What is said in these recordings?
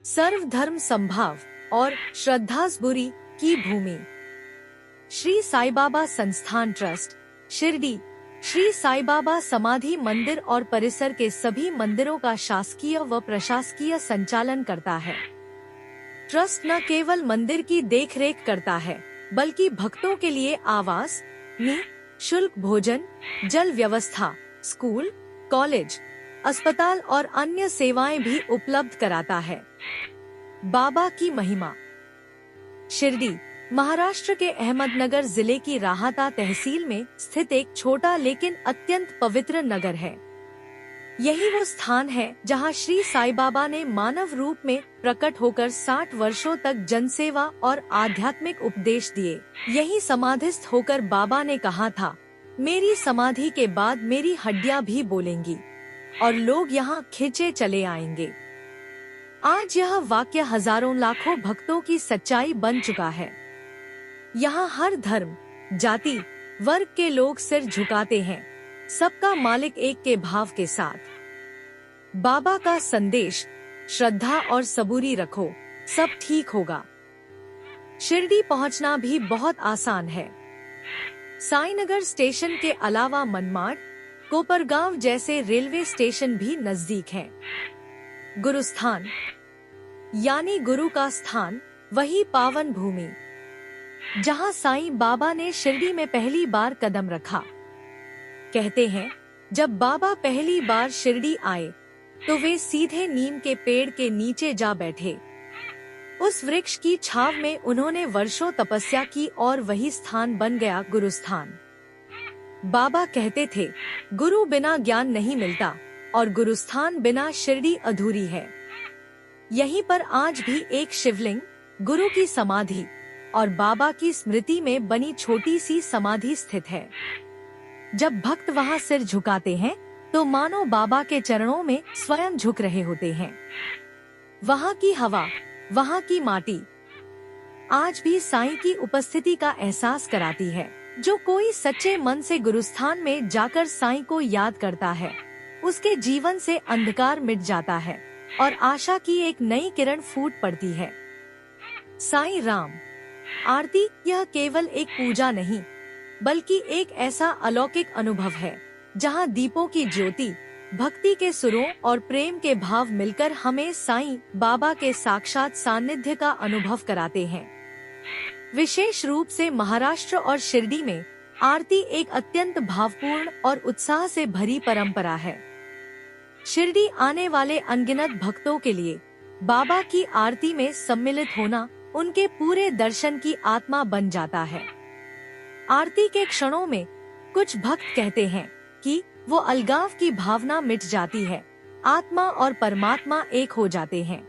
सर्वधर्म संभाव और श्रद्धासबुरी की भूमि। श्री साई बाबा संस्थान ट्रस्ट शिरडी श्री साई बाबा समाधि मंदिर और परिसर के सभी मंदिरों का शासकीय व प्रशासकीय संचालन करता है। ट्रस्ट न केवल मंदिर की देखरेख करता है बल्कि भक्तों के लिए आवास, निःशुल्क भोजन, जल व्यवस्था, स्कूल, कॉलेज, अस्पताल और अन्य सेवाएं भी उपलब्ध कराता है। बाबा की महिमा। शिरडी महाराष्ट्र के अहमदनगर जिले की राहाता तहसील में स्थित एक छोटा लेकिन अत्यंत पवित्र नगर है। यही वो स्थान है जहां श्री साई बाबा ने मानव रूप में प्रकट होकर 60 वर्षों तक जनसेवा और आध्यात्मिक उपदेश दिए। यही समाधिस्थ होकर बाबा ने कहा था, मेरी समाधि के बाद मेरी हड्डियां भी बोलेंगी और लोग यहाँ खींचे चले आएंगे। आज यह वाक्य हजारों लाखों भक्तों की सच्चाई बन चुका है। यहाँ हर धर्म, जाति, वर्ग के लोग सिर झुकाते हैं, सबका मालिक एक के भाव के साथ। बाबा का संदेश, श्रद्धा और सबूरी रखो, सब ठीक होगा। शिरडी पहुँचना भी बहुत आसान है। साईनगर स्टेशन के अलावा मनमाड़, कोपरगांव जैसे रेलवे स्टेशन भी नजदीक हैं। गुरुस्थान यानी गुरु का स्थान, वही पावन भूमि जहां साईं बाबा ने शिरडी में पहली बार कदम रखा। कहते हैं, जब बाबा पहली बार शिरडी आए तो वे सीधे नीम के पेड़ के नीचे जा बैठे। उस वृक्ष की छाव में उन्होंने वर्षों तपस्या की और वही स्थान बन गया गुरुस्थान। बाबा कहते थे, गुरु बिना ज्ञान नहीं मिलता और गुरुस्थान बिना शिरडी अधूरी है। यहीं पर आज भी एक शिवलिंग, गुरु की समाधि और बाबा की स्मृति में बनी छोटी सी समाधि स्थित है। जब भक्त वहां सिर झुकाते हैं तो मानो बाबा के चरणों में स्वयं झुक रहे होते हैं। वहां की हवा, वहां की माटी आज भी साईं की उपस्थिति का एहसास कराती है। जो कोई सच्चे मन से गुरुस्थान में जाकर साईं को याद करता है, उसके जीवन से अंधकार मिट जाता है और आशा की एक नई किरण फूट पड़ती है। साईं राम आरती यह केवल एक पूजा नहीं बल्कि एक ऐसा अलौकिक अनुभव है जहां दीपों की ज्योति, भक्ति के सुरों और प्रेम के भाव मिलकर हमें साईं बाबा के साक्षात सानिध्य का अनुभव कराते हैं। विशेष रूप से महाराष्ट्र और शिरडी में आरती एक अत्यंत भावपूर्ण और उत्साह से भरी परंपरा है। शिरडी आने वाले अनगिनत भक्तों के लिए बाबा की आरती में सम्मिलित होना उनके पूरे दर्शन की आत्मा बन जाता है। आरती के क्षणों में कुछ भक्त कहते हैं कि वो अलगाव की भावना मिट जाती है, आत्मा और परमात्मा एक हो जाते हैं।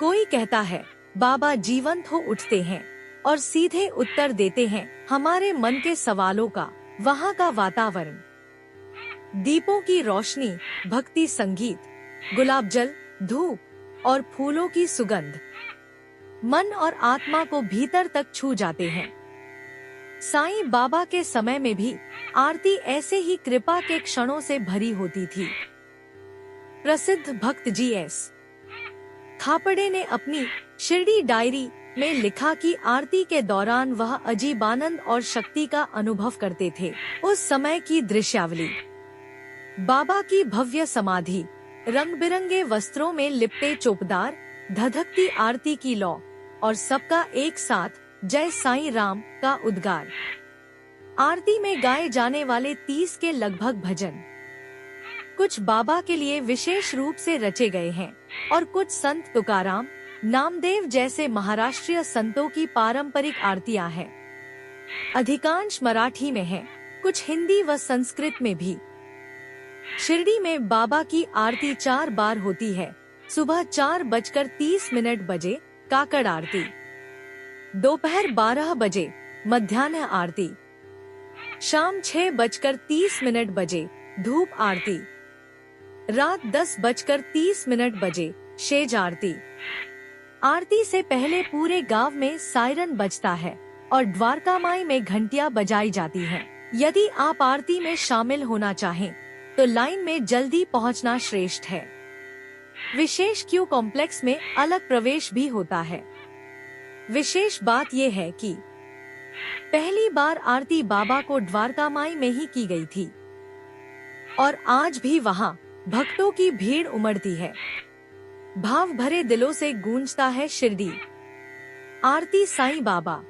कोई कहता है, बाबा जीवंत हो उठते हैं और सीधे उत्तर देते हैं हमारे मन के सवालों का। वहाँ का वातावरण, दीपों की रोशनी, भक्ति संगीत, गुलाब जल, धूप और फूलों की सुगंध मन और आत्मा को भीतर तक छू जाते हैं। साईं बाबा के समय में भी आरती ऐसे ही कृपा के क्षणों से भरी होती थी। प्रसिद्ध भक्त जी.एस. थापड़े ने अपनी शिरडी डायरी में लिखा कि आरती के दौरान वह अजीब आनंद और शक्ति का अनुभव करते थे। उस समय की दृश्यावली, बाबा की भव्य समाधि, रंग बिरंगे वस्त्रों में लिपटे चौकीदार, धधकती आरती की लौ और सबका एक साथ जय साईं राम का उद्गार। आरती में गाए जाने वाले 30 के लगभग भजन कुछ बाबा के लिए विशेष रूप से रचे गए हैं और कुछ संत तुकाराम, नामदेव जैसे महाराष्ट्रीय संतों की पारंपरिक आरतियां हैं। अधिकांश मराठी में हैं, कुछ हिंदी व संस्कृत में भी। शिरडी में बाबा की आरती 4 बार होती है। सुबह 4:30 बजे काकड़ आरती, दोपहर 12 बजे मध्याह्न आरती, शाम 6:30 बजे धूप आरती, रात 10:30 बजे शेज आरती। आरती से पहले पूरे गांव में सायरन बजता है और द्वारकामाई में घंटियां बजाई जाती हैं। यदि आप आरती में शामिल होना चाहें तो लाइन में जल्दी पहुंचना श्रेष्ठ है। विशेष क्यू कॉम्प्लेक्स में अलग प्रवेश भी होता है। विशेष बात यह है कि पहली बार आरती बाबा को द्वारका माई में ही की गई थी और आज भी वहां भक्तों की भीड़ उमड़ती है। भाव भरे दिलों से गूंजता है शिरडी। आरती साईं बाबा।